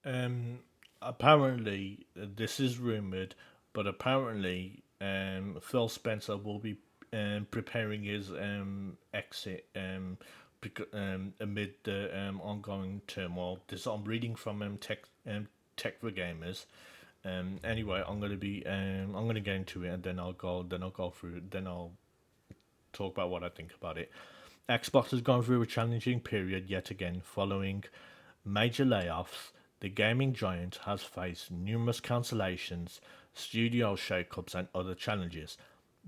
Um, Apparently, this is rumored, but apparently, Phil Spencer will be preparing his exit amid the ongoing turmoil. This I'm reading from Tech for Gamers. Anyway, I'm gonna get into it, and then I'll go through, then I'll talk about what I think about it. Xbox has gone through a challenging period yet again following major layoffs. The gaming giant has faced numerous cancellations, studio shakeups, and other challenges.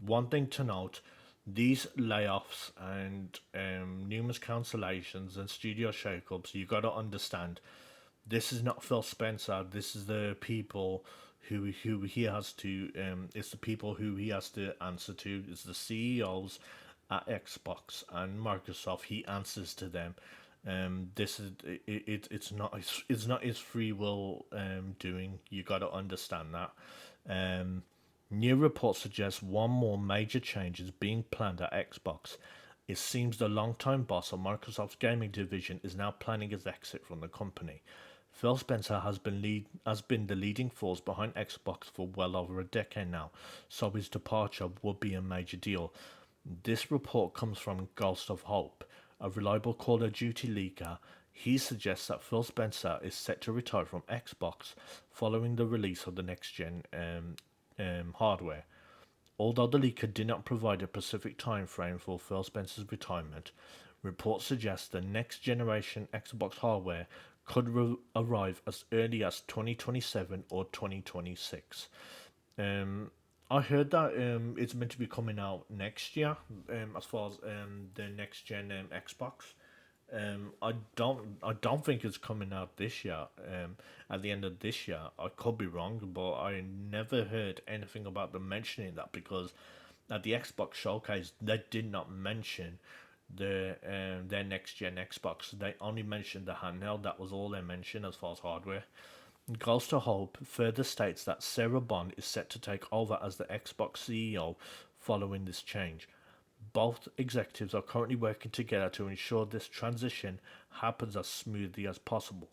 One thing to note, these layoffs and numerous cancellations and studio shakeups, you got to understand, this is not Phil Spencer. This is the people who he has to. It's the people who he has to answer to. It's the CEOs at Xbox and Microsoft. He answers to them. This is it's not his free will doing. You got to understand that. Um, New reports suggest one more major change is being planned at Xbox. It seems the longtime boss of Microsoft's gaming division is now planning his exit from the company. Phil Spencer has been the leading force behind Xbox for well over a decade now, so his departure would be a major deal. This report comes from Ghost of Hope, a reliable Call of Duty leaker. He suggests that Phil Spencer is set to retire from Xbox following the release of the next gen hardware. Although the leaker did not provide a specific time frame for Phil Spencer's retirement, reports suggest the next generation Xbox hardware could arrive as early as 2027 or 2026. Um, I heard that it's meant to be coming out next year, as far as the next gen Xbox. I don't think it's coming out this year. At the end of this year, I could be wrong, but I never heard anything about them mentioning that because at the Xbox showcase they did not mention their next gen Xbox. They only mentioned the handheld. That was all they mentioned as far as hardware. Ghost of Hope further states that Sarah Bond is set to take over as the Xbox CEO following this change. Both executives are currently working together to ensure this transition happens as smoothly as possible.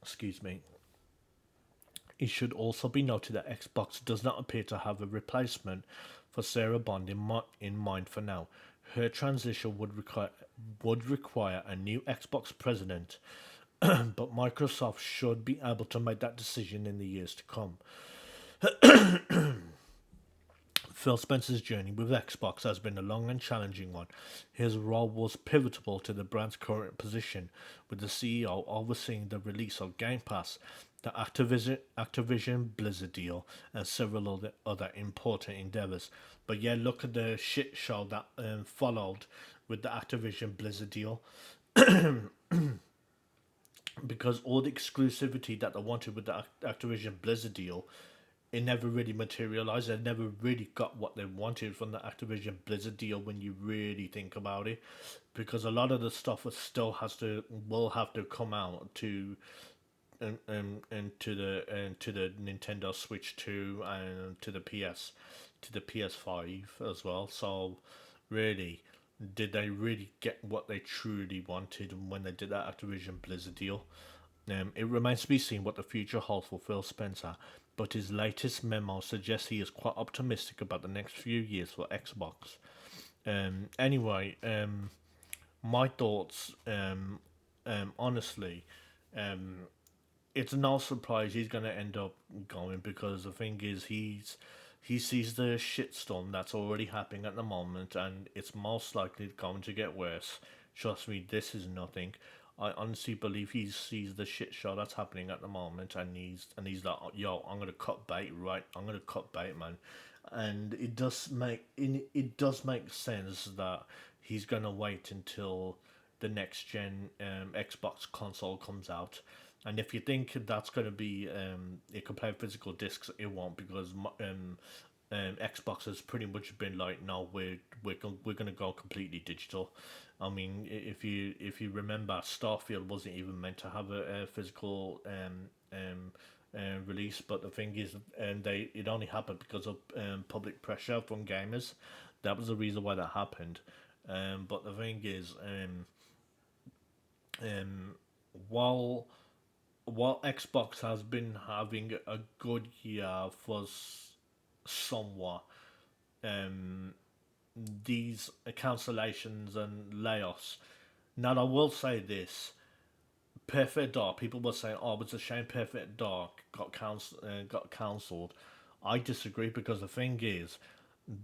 Excuse me. It should also be noted that Xbox does not appear to have a replacement for Sarah Bond in mind for now. Her transition would require a new Xbox president, but Microsoft should be able to make that decision in the years to come. Phil Spencer's journey with Xbox has been a long and challenging one. His role was pivotal to the brand's current position, with the CEO overseeing the release of Game Pass, the Activision Blizzard deal, and several other important endeavors. But yeah, look at the shit show that followed with the Activision Blizzard deal, because all the exclusivity that they wanted with the Activision Blizzard deal, it never really materialized. They never really got what they wanted from the Activision Blizzard deal when you really think about it, because a lot of the stuff still will have to come out to and to the Nintendo Switch 2 and to the PS5 as well. So really, did they really get what they truly wanted when they did that Activision Blizzard deal? It remains to be seen what the future holds for Phil Spencer, but his latest memo suggests he is quite optimistic about the next few years for Xbox. Anyway, my thoughts, honestly, um, it's no surprise he's going to end up going, because the thing is he sees the shitstorm that's already happening at the moment, and it's most likely going to get worse. Trust me, this is nothing. I honestly believe he sees the shit show that's happening at the moment, and he's like, yo, I'm gonna cut bait, right? I'm gonna cut bait, man. And it does make sense that he's gonna wait until the next gen Xbox console comes out. And if you think that's going to be it can play physical discs, it won't, because Xbox has pretty much been like, no, we're gonna go completely digital. I mean, if you remember, Starfield wasn't even meant to have a physical release, but the thing is, they it only happened because of public pressure from gamers. That was the reason why that happened. But the thing is, um, while while Xbox has been having a good year for somewhat, um, these cancellations and layoffs. Now, I will say this: Perfect Dark. People were saying, "Oh, it's a shame Perfect Dark got cancelled." I disagree because the thing is,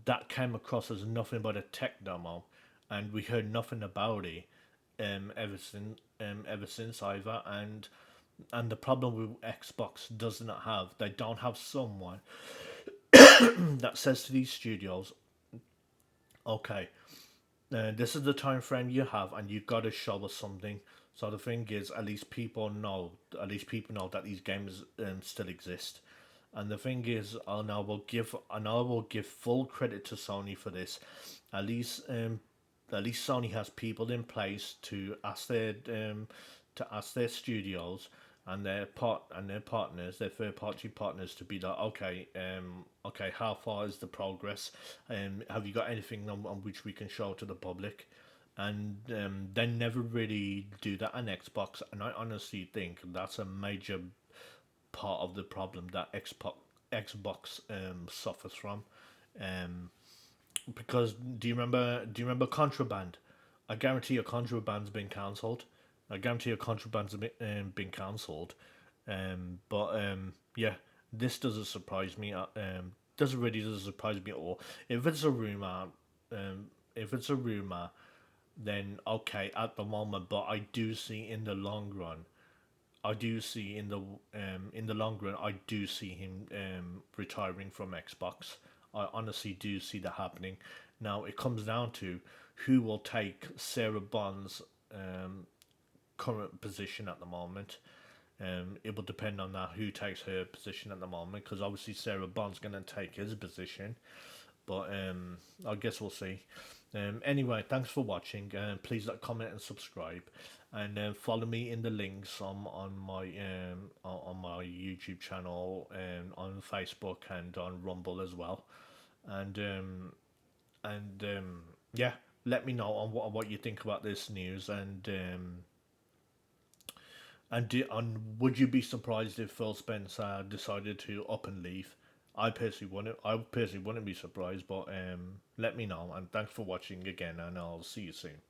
that came across as nothing but a tech demo, and we heard nothing about it ever since either. And the problem with Xbox does not have, they don't have someone that says to these studios, okay, this is the time frame you have, and you got to show us something. So the thing is, at least people know that these games still exist. And the thing is, and I will give full credit to Sony for this. At least, at least Sony has people in place to ask their studios and their partners, their third party partners, to be like, okay, okay, how far is the progress? Have you got anything on which we can show to the public? And they never really do that on Xbox, and I honestly think that's a major part of the problem that Xbox suffers from. Um, because do you remember Contraband? I guarantee your Contraband's been cancelled. I guarantee your Contraband's been cancelled. Yeah, this doesn't surprise me. Doesn't surprise me at all. If it's a rumor, if it's a rumor, then okay at the moment. But I do see in the long run, I do see in the long run, I do see him retiring from Xbox. I honestly do see that happening. Now it comes down to who will take Sarah Bond's um, current position at the moment. It will depend on that who takes her position at the moment, because obviously Sarah Bond's going to take his position, but I guess we'll see. Anyway, thanks for watching. Please like, comment, and subscribe, and follow me in the links on my YouTube channel and on Facebook and on Rumble as well. And yeah, let me know on what you think about this news, and would you be surprised if Phil Spencer decided to up and leave? I personally wouldn't be surprised, but let me know. And thanks for watching again, and I'll see you soon.